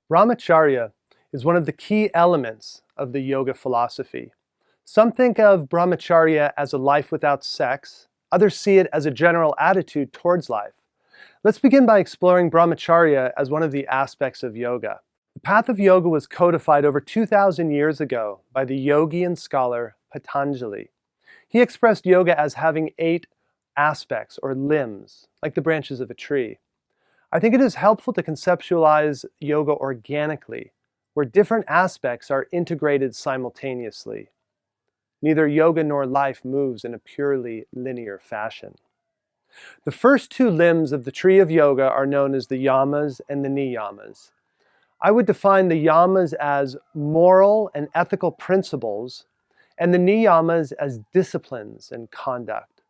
Brahmacharya is one of the key elements of the yoga philosophy. Some think of Brahmacharya as a life without sex, others see it as a general attitude towards life. Let's begin by exploring Brahmacharya as one of the aspects of yoga. The path of yoga was codified over 2,000 years ago by the yogi and scholar Patanjali. He expressed yoga as having 8 aspects or limbs, like the branches of a tree. I think it is helpful to conceptualize yoga organically, where different aspects are integrated simultaneously. Neither yoga nor life moves in a purely linear fashion. The first 2 limbs of the tree of yoga are known as the yamas and the niyamas. I would define the yamas as moral and ethical principles, and the niyamas as disciplines and conduct.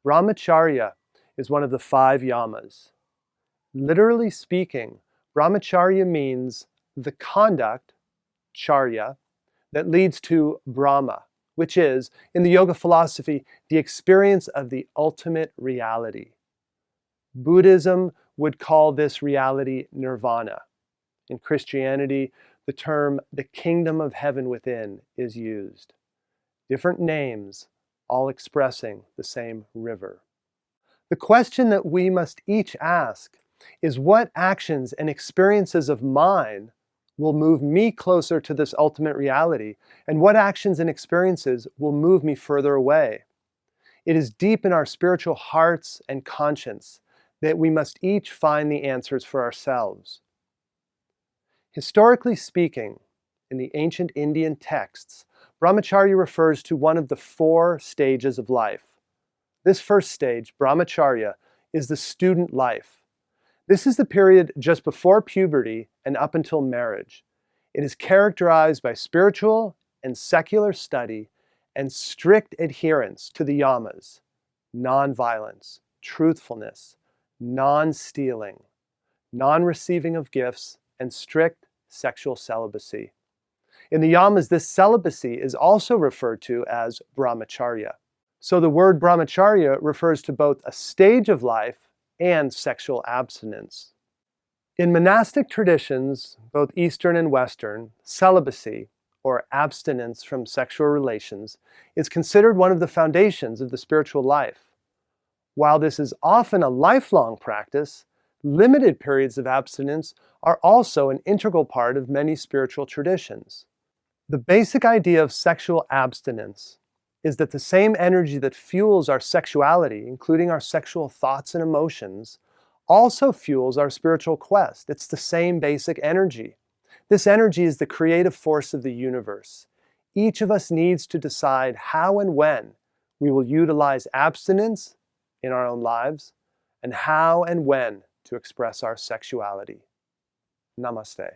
Brahmacharya is one of the 5 yamas. Literally speaking, Brahmacharya means the conduct, charya, that leads to Brahma, which is, in the yoga philosophy, the experience of the ultimate reality. Buddhism would call this reality nirvana. In Christianity, the term the kingdom of heaven within is used. Different names, all expressing the same river. The question that we must each ask is what actions and experiences of mine will move me closer to this ultimate reality, and what actions and experiences will move me further away. It is deep in our spiritual hearts and conscience that we must each find the answers for ourselves. Historically speaking, in the ancient Indian texts, Brahmacharya refers to one of the 4 stages of life. This first stage, Brahmacharya, is the student life. This is the period just before puberty and up until marriage. It is characterized by spiritual and secular study and strict adherence to the yamas: non-violence, truthfulness, non-stealing, non-receiving of gifts, and strict sexual celibacy. In the yamas, this celibacy is also referred to as Brahmacharya. So the word Brahmacharya refers to both a stage of life and sexual abstinence. In monastic traditions, both Eastern and Western, celibacy, or abstinence from sexual relations, is considered one of the foundations of the spiritual life. While this is often a lifelong practice, limited periods of abstinence are also an integral part of many spiritual traditions. The basic idea of sexual abstinence is that the same energy that fuels our sexuality, including our sexual thoughts and emotions, also fuels our spiritual quest. It's the same basic energy. This energy is the creative force of the universe. Each of us needs to decide how and when we will utilize abstinence in our own lives, and how and when to express our sexuality. Namaste.